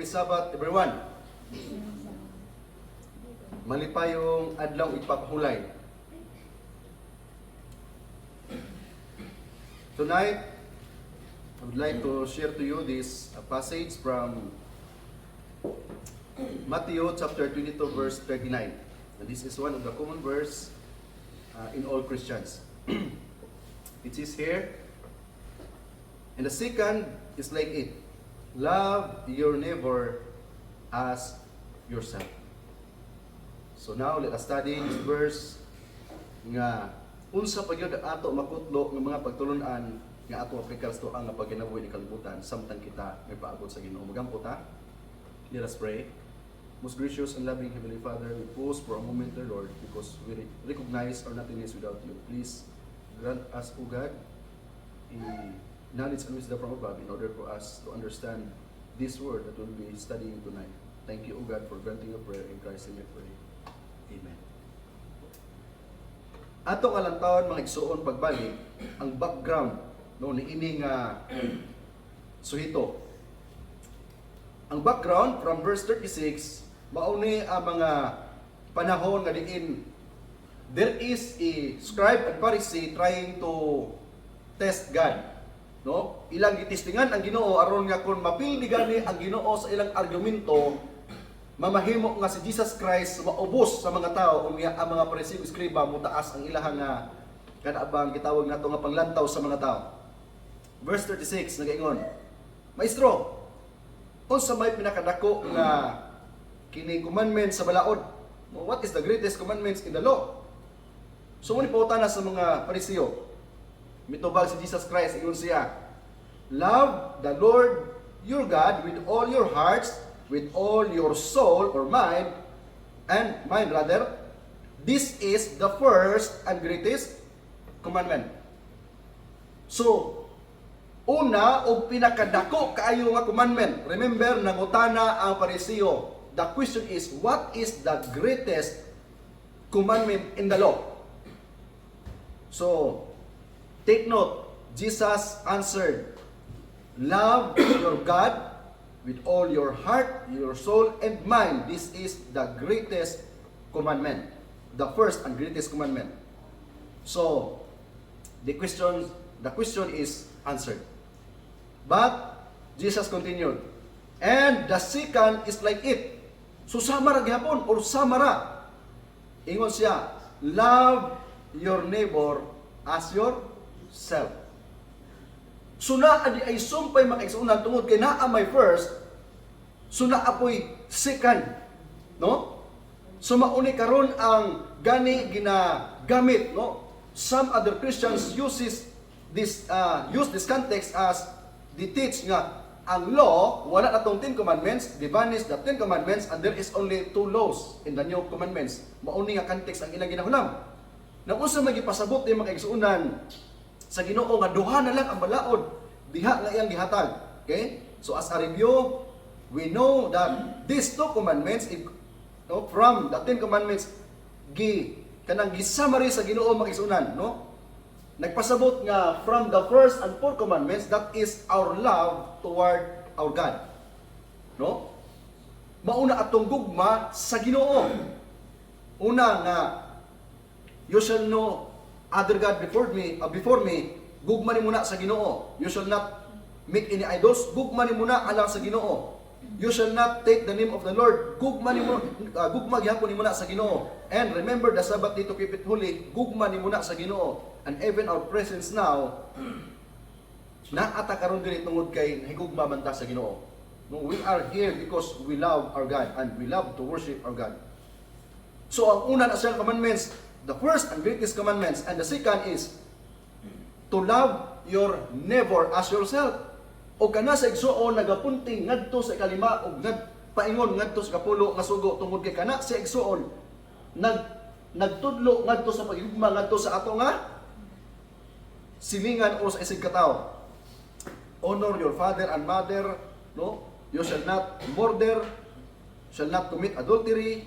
Sabbath, everyone. Malipayong adlaw ipapahulay. Tonight, I would like to share to you this passage from Matthew chapter 22 verse 39. And this is one of the common verse in all Christians. It is here. And the second is like it. Love your neighbor as yourself. So now let us study this verse nga unsa pa gyud ato makutlo ng mga pagtulunan nga ato aplikal sa ang pagkinabuhi ni kalibutan samtang kita may paabot sa Ginoo. Magampot ta. Let us pray. Most gracious and loving Heavenly Father, we pause for a moment, dear Lord, because we recognize our nothingness without you. Please grant us, O God, knowledge and wisdom from above in order for us to understand this word that we'll be studying tonight. Thank you, O God, for granting a prayer in Christ's name we pray. Amen. Atong alantawon mga igsuon pagbalik ang background no ni ining suhito. Ang background from verse 36 mao ni ang mga panahon nga diin there is a scribe and Pharisee trying to test God. No? Ilang gitistingan ang Ginoo aron nga kun mapildi gani ang Ginoo sa ilang argumento, mamahimo nga si Jesus Christ maubos sa mga tao unya ang mga Pharisee ug Skriba mutaas ang ilahang nga kanaabang gitawag nato nga panglantaw sa mga tao. Verse 36 nagaingon, Maestro, unsa may pinakadako nga kini commandment sa balaod? What is the greatest commandments in the law? So muni pautana sa mga Pariseo. Mitubag si Jesus Christ, ingon siya, love the Lord your God with all your hearts, with all your soul or mind, and mind rather. This is the first and greatest commandment. So, una o pinakadako kaayo nga commandment. Remember, nangutana ang Pariseo. The question is, what is the greatest commandment in the law? So, take note, Jesus answered, love your God with all your heart, your soul, and mind. This is the greatest commandment. The first and greatest commandment. So, the question is answered. But, Jesus continued, and the second is like it. So, samara gihapon, or samara. Ingon siya, love your neighbor as yourself. So na adi ay sumpay makaigsunan tungod kay naa may first, so na apoy second, no? So mauni karon ang gani ginagamit, no? Some other Christians use this context as they teach nga ang law wala na tong 10 commandments, they banish the 10 commandments and there is only 2 laws in the new commandments. Mauni nga context ang ilang ginahulam. Na unsa magipasabot ni mga igsuunan sa Ginoo nga duha na lang ang balaod diha nga iyang gihatag. Okay? So as a review, we know that these 2 commandments from the 10 commandments kanang gi-summary sa Ginoo mga igsuunan, no? Nagpasabot nga from the first and 4 commandments, that is our love toward our God. No? Mauna atong gugma sa Ginoo. Una nga you shall know other God before me, gugma ni muna sa Ginoo. You shall not make any idols, gugma ni muna alang sa Ginoo. You shall not take the name of the Lord, gugma gyapon ni muna sa Ginoo. And remember the Sabbath day to keep it holy, gugma ni muna sa Ginoo. And even our presence now, naata karon diri tungod kay higugma man ta sa Ginoo. No, we are here because we love our God and we love to worship our God. So ang una na siyang commandments, the first and greatest commandments, and the second is to love your neighbor as yourself. O kana sa igsuon nagapunting ngadto sa ikalima og paingon ngadto sa kapulo nga sugo tungod kay kana sa igsuon nagtudlo ngadto sa pagigugma ngadto sa ato nga silingan o sa isig katawo. Honor your father and mother, no? You shall not murder, shall not commit adultery,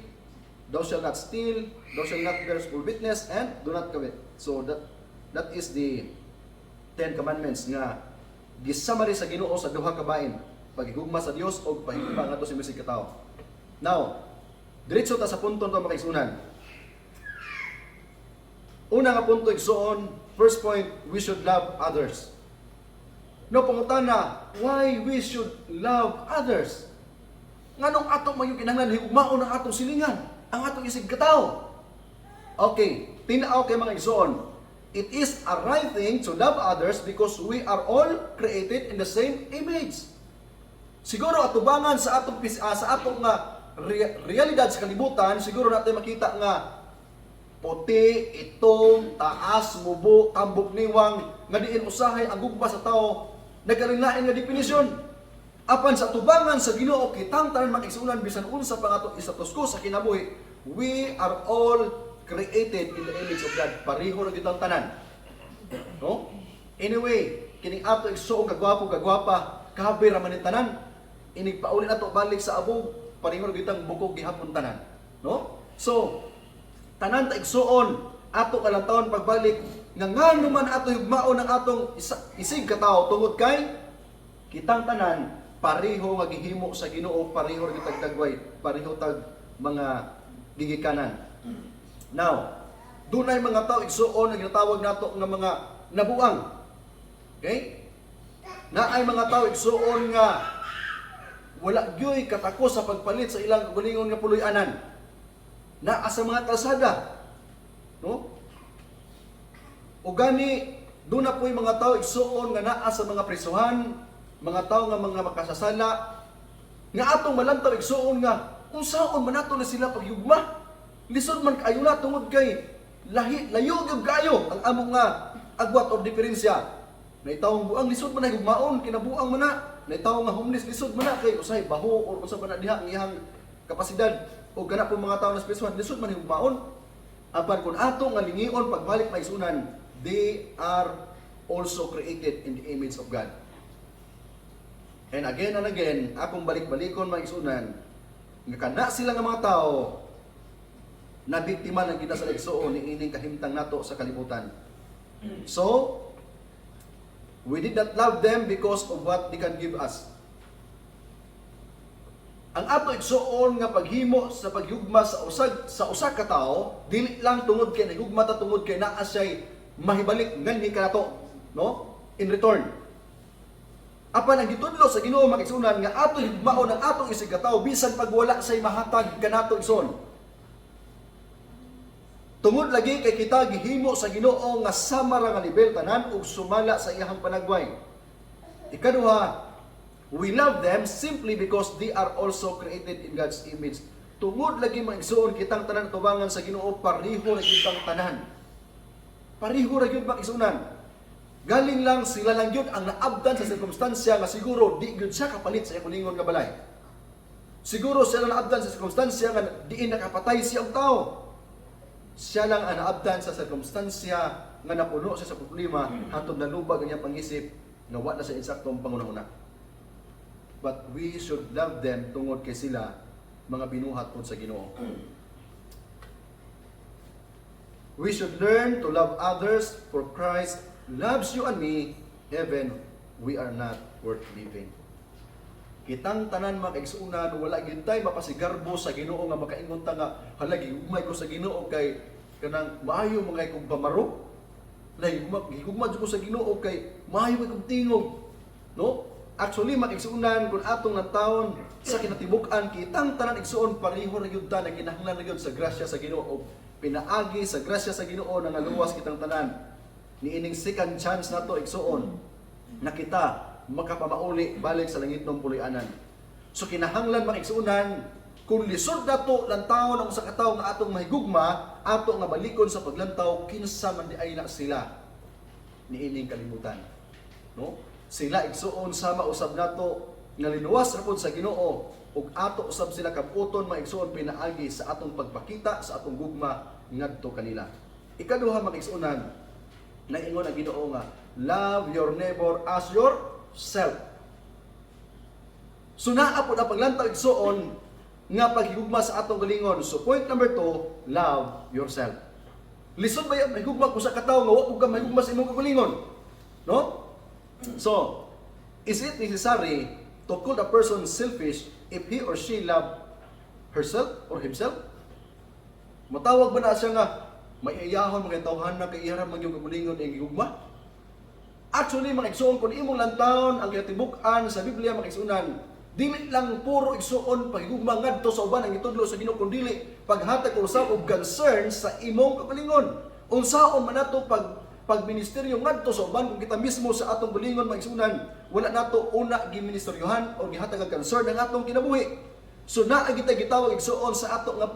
thou shall not steal, thou shall not bear false witness, and do not covet. So that is the 10 commandments nga gisummary sa Ginoo sa duha ka bahin. paghigugma sa Dios o paghigugma nga to sa misig katao. Now, diretso ta sa punto to makaigsunan. Una nga punto igsuon, first point, we should love others. No, pangutana, why we should love others? Nganong ato mayo kinahanglan higugmaon ang atong silingan, ang atong isig katao? Okay, tinaw kay mga igsuon. It is a right thing to love others because we are all created in the same image. Siguro atubangan sa atong nga realidad sa kalibutan, siguro natin makita nga puti, itong, taas, mubo, tambok niwang, nga diin usahay ang gugma sa tao, nagkalain nga definisyon. Apan sa tubangan sa Ginoo kitang tanan makigsunan bisan unsa pa nga isatos ko sa kinabuhi, we are all created in the image of God. Pareho ra gyud ang tanan. No? Anyway, kining ato igsuon kagwapo-kagwapa, kahabi ra man tanan. Inig pauli nato balik sa abog, pareho ra gyud ang bukog gihapon tanan. No? So, tanan ta igsuon ato kalantawon pagbalik nga ngano man ato higmaon ang atong isig katao tungod kay kitang tanan pareho nga gihimo sa Ginoo, pareho ra gyud tag dagway, pareho tag mga gigikanan. Now, dunay mga tao igsuon nga ginatawag nato nga mga nabuang. Okay? Na ay mga tao igsuon nga wala gyoy katako sa pagpalit sa ilang kagalingon nga puloy-anan. Naa sa mga kalsada. No? O gani, doon na po'y mga tao igsuon nga naa sa mga prisuhan, mga tao nga mga makasasala, nga atong malantaw igsuon nga, kung saan man nato na sila pagyugma, lisod man kayo na tungod kay layo gyud kayo ang among nga agwat or diferensya. Naitawong buang lisod man na higugmaon, kinabuang man na. Naitawong nga homeless lisod man na kay usay baho or usa man na diha ang iyang kapasidad o ganap po mga tao na spesifan lisod man higugmaon. Apan kung ato nga lingion pagbalik maisunan, they are also created in the image of God. And again, akong balik-balikon maisunan, nga kana sila nga mga tao na biktima ng kita sa igsuon ni ining kahimtang nato sa kalibutan. So, we did not love them because of what they can give us. Ang ato igsuon nga paghimo sa paghigugma sa usa ka tawo, dili lang tungod kay nahigugma ta tungod kay naa siya'y mahibalik nganhi kanato, no? In return. Apan ang gitudlo sa Ginoo makigsunan nga ato higmaon ang atong isig ka tawo bisan pag wala say mahatag kanato igsoon. Tungod lagi kay kita gihimo sa Ginoo nga sama ra nga level tanan ug sumala sa iyang panagway. Ikaduha, we love them simply because they are also created in God's image. Tungod lagi maigsuon kitang tanan tubangan sa Ginoo pareho ra gyud ang tanan. Pareho ra gyud makisunan. Galing lang sila lang gyud ang naabdan sa sirkumstansya nga siguro di gyud siya kapalit sa iyang lingon nga balay. Siguro sila naabdan sa sirkumstansya nga diin nakapatay siyang tao. Siya lang ang naabdan sa sirkumstansya nga napuno siya sa problema hantod nalubag ang iyang pangisip nga wa na sa insaktong pangunahuna. But we should love them tungod kay sila mga binuhat pod sa Ginoo. We should learn to love others for Christ loves you and me even we are not worth living. Kitang tanan makaigsunan wala gyud tay mapasigarbo sa Ginoo nga makaingon ta nga halagi umay ko sa Ginoo kay kanang maayo mga kong pamaro. Higugma ko sa Ginoo kay maayo kong tingog. No? Actually makaigsunan kun atong natawon sa kinatibuk-an kitang tanan igsuon pareho ra gyud ta na kinahanglan ra gyud sa grasya sa Ginoo o pinaagi sa grasya sa Ginoo nga luwas kitang tanan. Niining second chance nato igsuon na kita makapamauli balik sa langit ng puloy-anan. So kinahanglan maigsuunan kung lisod nato lantaw ng usa ka tawo nga atong mahigugma, ato nga balikon sa paglantaw kinsa man di ay na sila niining kalibutan. No? Sila igsuon sama usab nato nga linuwas ra pud sa Ginoo ug ato usab sila kabuton maigsuon pinaagi sa atong pagpakita sa atong gugma ngadto kanila. Ikaduha maigsuunan na ingon ang Ginoo nga love your neighbor as yourself. So naa po na paglantaw igsuon nga paghigugma sa atong galingon. So point number 2, love yourself. Lisod ba yung mahigugma ko sa kataw nga wa ko ka mahigugma sa imong galingon? No? So, is it necessary to call a person selfish if he or she love herself or himself? Matawag ba na siya nga maiiyahon mga tawhan na kay iharap magyug kabulingon ang gigugma? Actually, mga igsuon, kung imong lantawon ang kitibuk-an sa Biblia, mga igsuonan, dili lang puro igsuon pagigugma ngadto sa uban ang itudlo sa Ginoo, kundi dili paghatag usab og concern sa imong kabulingon. Unsaon man nato pagministeryo ngadto sa uban kung kita mismo sa atong bulingon, mga igsuonan, wala nato una giministeryohan o gihatag og concern ang atong kinabuhi. So naa kita gitawag igsuon sa ato nga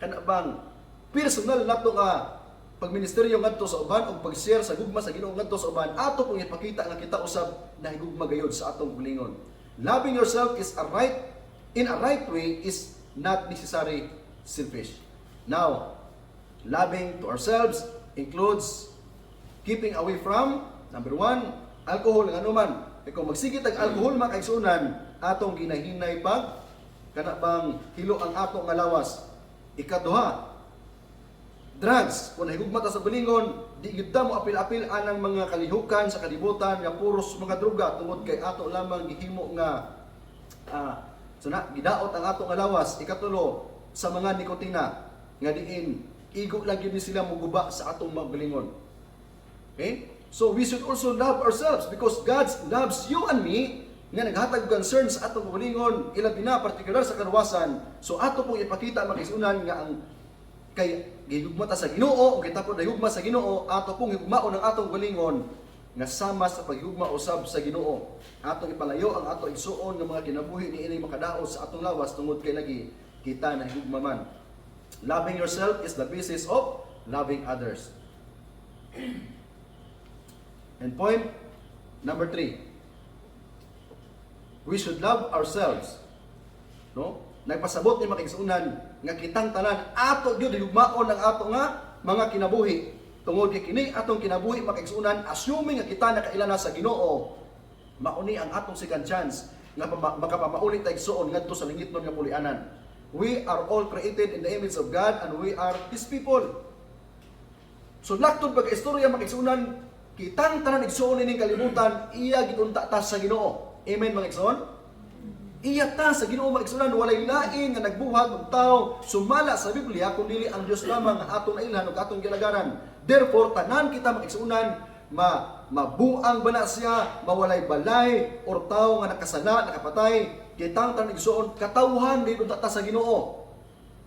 kanabang personal nato nga pagministeryo ngadto sa uban o pag-share sa gugma sa Ginoo ngadto sa uban, ato kung ipakita nga kita usab nahigugma gayud sa atong bulingon. Loving yourself is in a right way is not necessarily selfish. Now, loving to ourselves includes keeping away from, number 1, alcohol nga anuman. Kung magsigit ang alcohol mga kaigsunan, atong ginahinay pag kanabang hilo ang atong nga lawas. Ikaduha, drugs. Kung nahigugma ta sa bulingon, di gyud ta mo apil-apil anang mga kalihukan sa kalibutan nga puros mga droga tungod kay ato lamang gihimo nga gidaot ang ato nga lawas. Ikatulo, sa mga nikotina nga diin igo lang gyud sila moguba sa atong mga bulingon. Okay? So we should also love ourselves because God loves you and me nga naghatag concern sa atong bulingon, ilabi na partikular sa kaluwasan. So ato pong ipakita makisunan nga ang kay gihugma ta sa Ginoo o kita po nahigugma sa Ginoo, ato pong higugmaon ang atong bulingon nga sama sa paghigugma usab sa Ginoo. Atong ipalayo ang atong igsuon nga mga kinabuhi niini makadaot sa atong lawas tungod kay lagi kita nahigugma man. Loving yourself is the basis of loving others. And point number 3, we should love ourselves. No? Nagpasabot ni makigsunan nga kitang tanan ato gyud higugmaon ang ato nga mga kinabuhi. Tungod kay kini atong kinabuhi makigsunan, assuming nga kita nakailana sa Ginoo, mauni ang atong second chance nga makapamauli ta igsuon ngadto sa lingitnon nga pulianan. We are all created in the image of God and we are His people. So laktod pagka-istorya makigsunan, kitang tanan igsuon ining kalibutan, iya giunta ta sa Ginoo. Amen mga igsuon? Iya ta sa Ginoo maigsunan, walay lain nga nagbuhat og tawo sumala sa Biblia kundi ang Dios lamang nga aton nailhan ug aton gilagaran. Therefore tanan kita maigsunan mabuang bana siya, mawalay balay or tawo nga nakasala, nakapatay, kitang tanan igsuon katawhan gayud ta sa Ginoo.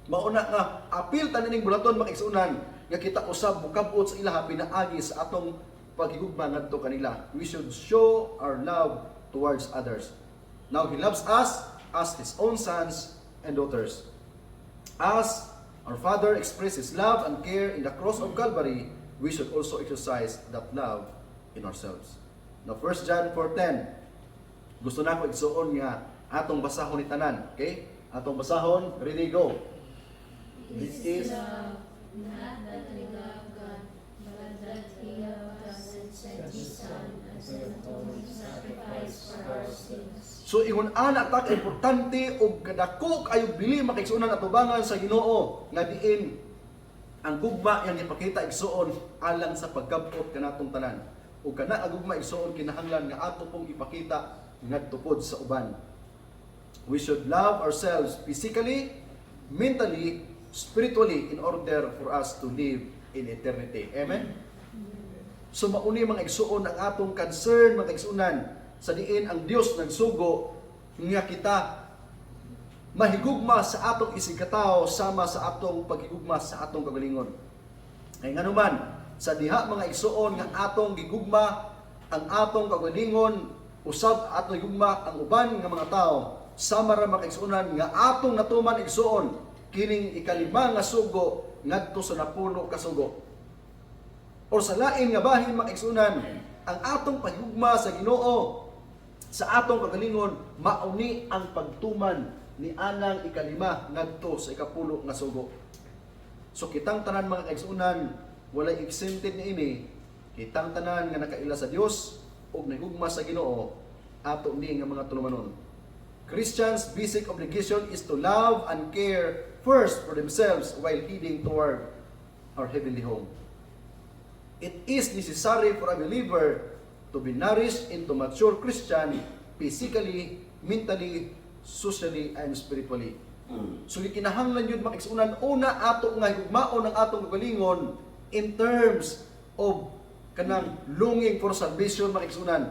Mauna nga apil tanan ning bulaton maigsunan nga kita usab mukabot sa ilaha pinaagi sa atong paghigugma ngadto kanila. We should show our love towards others. Now, He loves us as His own sons and daughters. As our Father expressed His love and care in the cross of Calvary, we should also exercise that love in ourselves. Now, 1 John 4:10. Gusto na ko igsuon nga atong basahon ni tanan. Okay? Atong basahon. Ready, go. This is not that we love God, but that He loved us and sent His Son as an atoning sacrifice for our sins. So ingon ana ta importante og kadako kayo bili makigsuonan atubangan sa Ginoo nga diin ang gugma yang ipakita igsuon alang sa pagkabot kanatong tanan. Ug kana ang gugma igsuon kinahanglan nga ato pong ipakita ngadto pod sa uban. We should love ourselves physically, mentally, spiritually in order for us to live in eternity. Amen. So mauni mga igsuon ang atong concern mga igsuonan sa diin ang Dios nagsugo nga kita mahigugma sa atong isigkatawo sama sa atong paghigugma sa atong kagalingon. Ay nganuman sa diha mga igsuon nga atong gigugma ang atong kagalingon usab atong gigugma ang uban nga mga tawo sama ra mga igsuonan nga atong natuman igsuon kining ikalima nga sugo ngadto sa napuno ka sugo. Or sa lain nga bahin mga igsuonan ang atong paghigugma sa Ginoo sa atong kagalingon mauni ang pagtuman ni anang ikalima ngadto sa ikapulo nga sugo. So kitang tanan mga kaigsuonan walay exempted niini, kitang tanan nga nakaila sa Dios ug nahigugma sa Ginoo ato ni nga mga tulumanon. Christians' basic obligation is to love and care first for themselves while heading toward our heavenly home. It is necessary for a believer to be nourished into mature Christian physically, mentally, socially, and spiritually. So gikinahanglan yun mga igsunan, una ato nga higugmaon ang atong kagalingon in terms of kanang longing for salvation mga igsunan,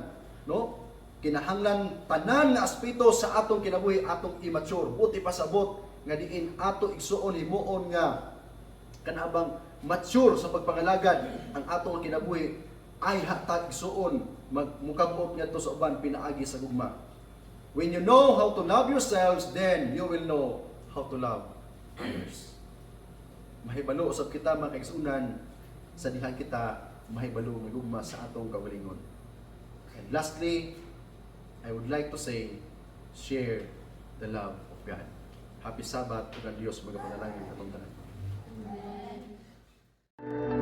no? Kinahanglan tanan nga aspeto sa atong kinabuhi atong immature, buti pasabot nga diin ato igsuon himuon nga kanabang mature sa pagpangalagad ang atong kinabuhi ay hatag igsuon magmukabot ngadto sa uban pinaagi sa gugma. When you know how to love yourselves, then you will know how to love others. Mahibalo usab kita mga kaigsunan sa diha kita mahibalo magugma sa atong kaugalingon. And lastly, I would like to say, share the love of God. Happy Sabbath, ug ang Dios magapanalangin katong tanan. Amen.